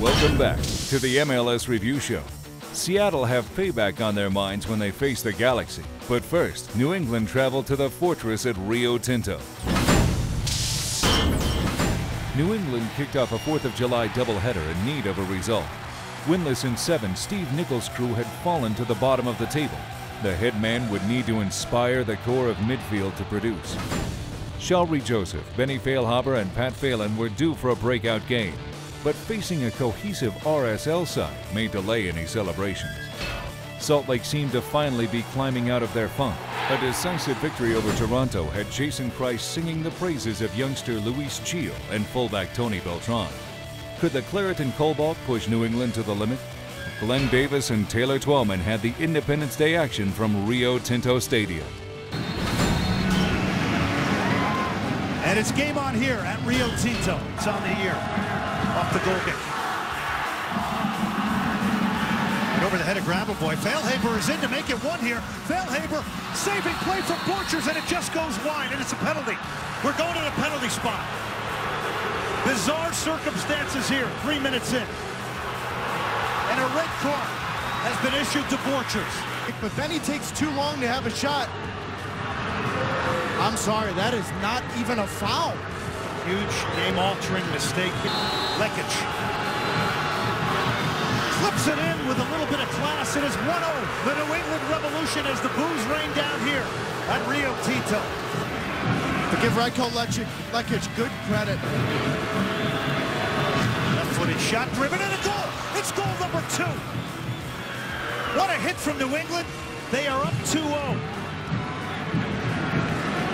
Welcome back to the MLS Review Show. Seattle have payback on their minds when they face the Galaxy. But first, New England traveled to the fortress at Rio Tinto. New England kicked off a 4th of July doubleheader in need of a result. Winless in 7, Steve Nicholls' crew had fallen to the bottom of the table. The head man would need to inspire the core of midfield to produce. Shalrie Joseph, Benny Feilhaber, and Pat Phelan were due for a breakout game. But facing a cohesive RSL side may delay any celebrations. Salt Lake seemed to finally be climbing out of their funk. A decisive victory over Toronto had Jason Kreis singing the praises of youngster Luis Gil and fullback Tony Beltran. Could the Claret and Cobalt push New England to the limit? Glenn Davis and Taylor Twellman had the Independence Day action from Rio Tinto Stadium. And it's game on here at Rio Tinto. It's on the ear. Off the goal kick. And over the head of Grabovoy. Feilhaber is in to make it 1 here. Feilhaber saving play from Borchers, and it just goes wide, and it's a penalty. We're going to the penalty spot. Bizarre circumstances here, 3 minutes in. And a red card has been issued to Borchers. But Benny takes too long to have a shot. I'm sorry, that is not even a foul. Huge game-altering mistake. Lekic clips it in with a little bit of class. It is 1-0. The New England Revolution as the boos rain down here at Rio Tinto. But give Rajko Lekic good credit. Left-footed shot driven and a goal. It's goal number 2. What a hit from New England. They are up 2-0.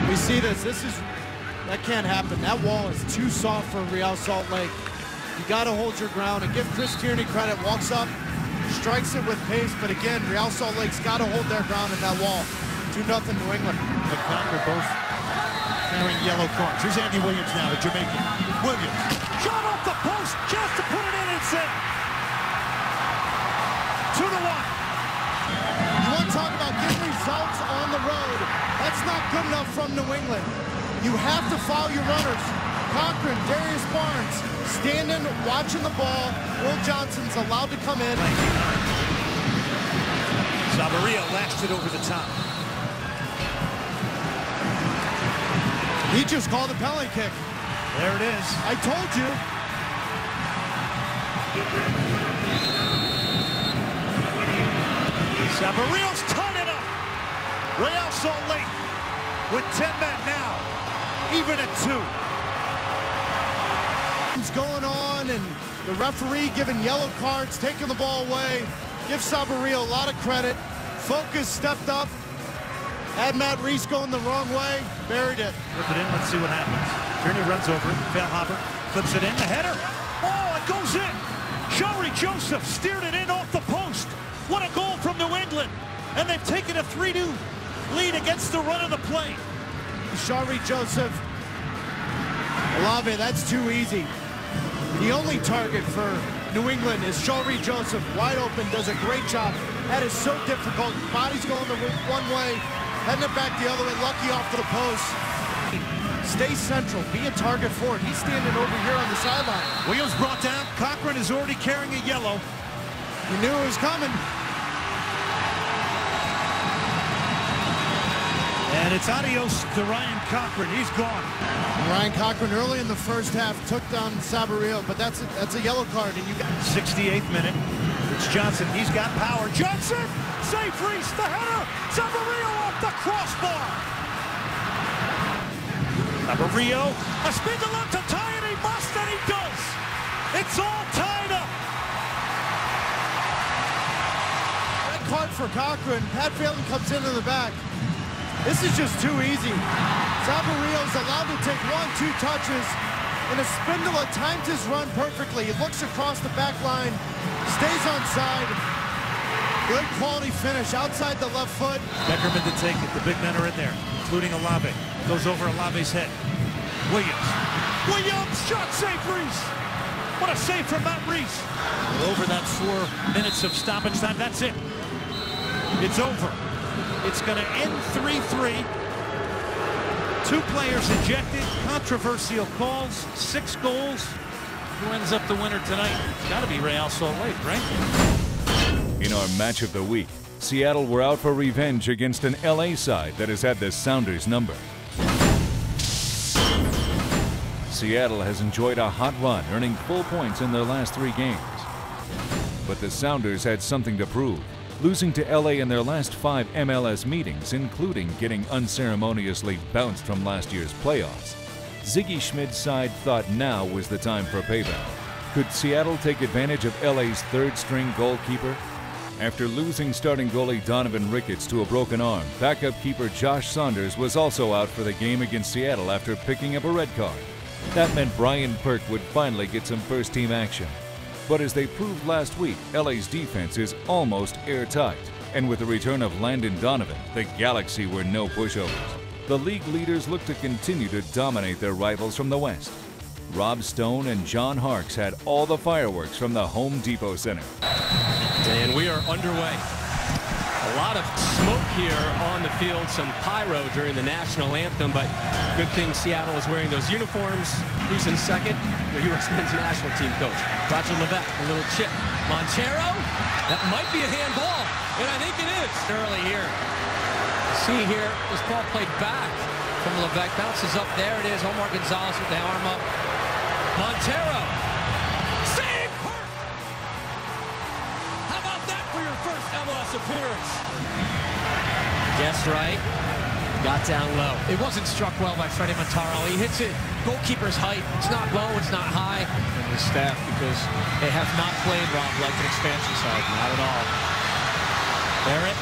We see this. That can't happen. That wall is too soft for Real Salt Lake. You got to hold your ground and give Chris Tierney credit. Walks up, strikes it with pace, but again, Real Salt Lake's got to hold their ground in that wall. 2-0 New England. The Conquer both carrying yellow cards. Here's Andy Williams now, the Jamaican. Williams, shot off the post, chance to put it in, it's in. 2-1. You want to talk about getting results on the road? That's not good enough from New England. You have to foul your runners. Cochran, Darius Barnes, standing, watching the ball. Will Johnson's allowed to come in. Sabarillo lashed it over the top. He just called a penalty kick. There it is. I told you. Sabarillo's tied it up. Real Salt Lake with 10 men now, even at 2. It's going on, and the referee giving yellow cards, taking the ball away. Give Sabarillo a lot of credit. Focus stepped up. Had Matt Reese going the wrong way, buried it. Flip it in, let's see what happens. Tierney runs over it. Feilhaber flips it in, the header. Oh, it goes in. Shalrie Joseph steered it in off the post. What a goal from New England. And they've taken a 3-2 lead against the run of the play. Shalrie Joseph. Olave, that's too easy. The only target for New England is Shalrie Joseph. Wide open, does a great job. That is so difficult. Body's going the one way, heading it back the other way, lucky off to the post. Stay central, be a target for it. He's standing over here on the sideline. Williams brought down. Cochran is already carrying a yellow. You knew it was coming. And it's adios to Ryan Cochran. He's gone. Ryan Cochran early in the first half took down Sabarillo, but that's a yellow card, and you got 68th minute. It's Johnson. He's got power. Johnson, safe Reese, the header. Sabarillo off the crossbar. Sabarillo, a spin to left to tie it. He must, and he does. It's all tied up. Red card for Cochran. Pat Phelan comes into the back. This is just too easy. Sabarillo's allowed to take 1-2 touches, and a Spindola timed his run perfectly. He looks across the back line, stays on side. Good quality finish outside the left foot. Beckerman to take it. The big men are in there, including Olave. Goes over Olave's head. Williams, shot save Reese. What a save from Matt Reese. Over that 4 minutes of stoppage time, that's it. It's over. It's going to end 3-3. 2 players ejected, controversial calls, 6 goals. Who ends up the winner tonight? It's got to be Real Salt Lake, right? In our match of the week, Seattle were out for revenge against an LA side that has had the Sounders number. Seattle has enjoyed a hot run, earning full points in their last 3 games. But the Sounders had something to prove, losing to LA in their last 5 MLS meetings, including getting unceremoniously bounced from last year's playoffs. Ziggy Schmid's side thought now was the time for payback. Could Seattle take advantage of LA's third-string goalkeeper? After losing starting goalie Donovan Ricketts to a broken arm, backup keeper Josh Saunders was also out for the game against Seattle after picking up a red card. That meant Brian Perk would finally get some first-team action. But as they proved last week, LA's defense is almost airtight. And with the return of Landon Donovan, the Galaxy were no pushovers. The league leaders look to continue to dominate their rivals from the West. Rob Stone and John Harkes had all the fireworks from the Home Depot Center. And we are underway. A lot of smoke here on the field, some pyro during the national anthem, but good thing Seattle is wearing those uniforms. Who's in second? The U.S. men's national team coach, Roger Levesque, a little chip. Montero, that might be a handball, and I think it is. Early here. See here, this ball played back from Levesque, bounces up, there it is, Omar Gonzalez with the arm up. Montero, save Perk! How about that for your first MLS appearance? Guess right, got down low. It wasn't struck well by Freddie Montaro. He hits it goalkeeper's height. It's not low, it's not high. And the staff, because they have not played, Rob, like an expansion side, not at all. Barrett,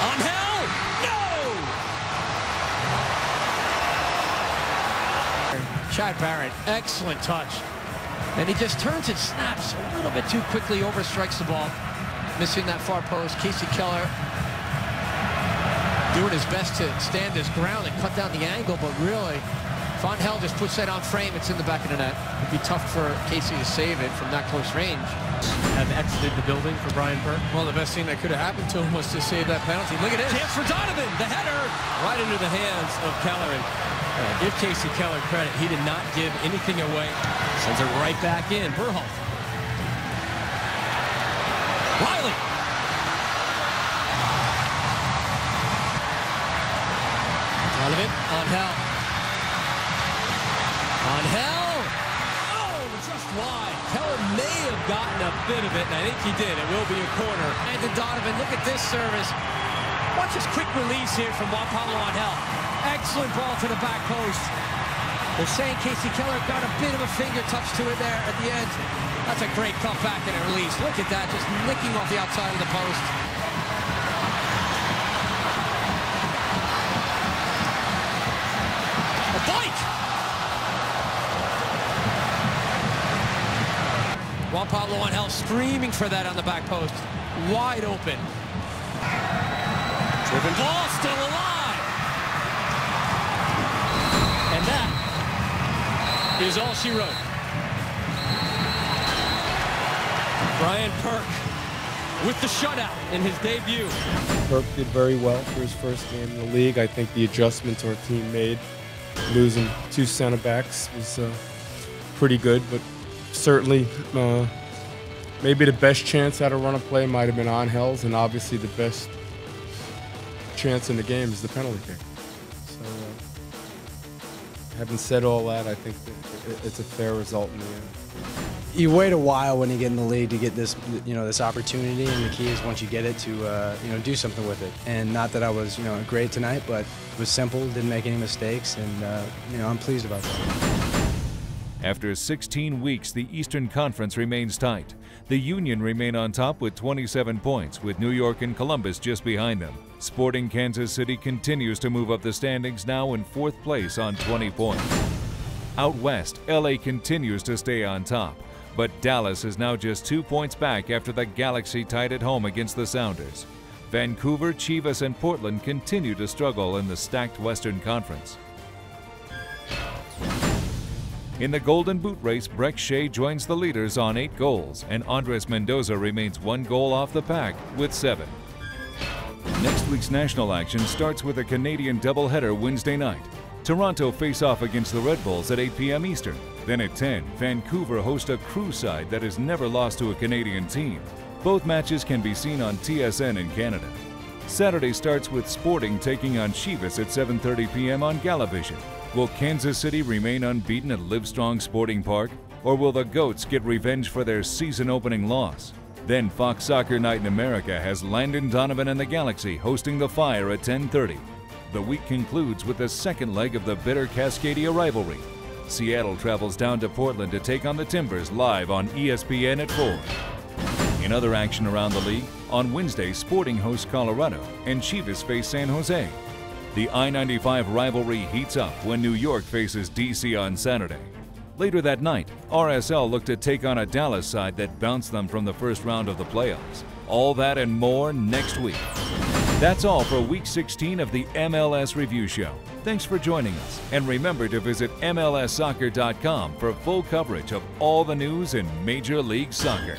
on hell, no! Chad Barrett, excellent touch. And he just turns and snaps a little bit too quickly, overstrikes the ball. Missing that far post. Casey Keller doing his best to stand his ground and cut down the angle, but really, Von Hell just puts that on frame. It's in the back of the net. It'd be tough for Casey to save it from that close range. Have exited the building for Brian Perk. Well, the best thing that could have happened to him was to save that penalty. Look at this. Chance for Donovan. The header right into the hands of Keller. And give Casey Keller credit. He did not give anything away. Sends it right back in. Berhalter. Riley. Donovan on Hell. On Hell. Oh, just wide. Keller may have gotten a bit of it, and I think he did. It will be a corner. And to Donovan, look at this service. Watch this quick release here from Juan Pablo Angel. Excellent ball to the back post. They're saying Casey Keller got a bit of a finger touch to it there at the end. That's a great cutback and a release. Look at that, just nicking off the outside of the post. A bike! Juan Pablo Angel screaming for that on the back post. Wide open. Driven ball, still alive. And that is all she wrote. Brian Perk with the shutout in his debut. Perk did very well for his first game in the league. I think the adjustments our team made, losing 2 center backs, was pretty good, but certainly maybe the best chance at a run of play might have been Angel's, and obviously the best chance in the game is the penalty kick. So having said all that, I think that it's a fair result in the end. You wait a while when you get in the league to get this, this opportunity, and the key is once you get it to, do something with it. And not that I was, great tonight, but it was simple, didn't make any mistakes, and I'm pleased about that. After 16 weeks, the Eastern Conference remains tight. The Union remain on top with 27 points, with New York and Columbus just behind them. Sporting Kansas City continues to move up the standings, now in 4th place on 20 points. Out west, LA continues to stay on top, but Dallas is now just 2 points back after the Galaxy tied at home against the Sounders. Vancouver, Chivas, and Portland continue to struggle in the stacked Western Conference. In the Golden Boot race, Breck Shea joins the leaders on 8 goals, and Andres Mendoza remains 1 goal off the pack with 7. Next week's national action starts with a Canadian doubleheader Wednesday night. Toronto face off against the Red Bulls at 8 p.m. Eastern. Then at 10, Vancouver host a Crew side that has never lost to a Canadian team. Both matches can be seen on TSN in Canada. Saturday starts with Sporting taking on Chivas at 7:30 p.m. on Galavision. Will Kansas City remain unbeaten at Livestrong Sporting Park, or will the Goats get revenge for their season-opening loss? Then Fox Soccer Night in America has Landon Donovan and the Galaxy hosting the Fire at 10:30. The week concludes with the second leg of the bitter Cascadia rivalry. Seattle travels down to Portland to take on the Timbers live on ESPN at 4. In other action around the league, on Wednesday, Sporting hosts Colorado and Chivas face San Jose. The I-95 rivalry heats up when New York faces DC on Saturday. Later that night, RSL look to take on a Dallas side that bounced them from the first round of the playoffs. All that and more next week. That's all for Week 16 of the MLS Review Show. Thanks for joining us, and remember to visit MLSsoccer.com for full coverage of all the news in Major League Soccer.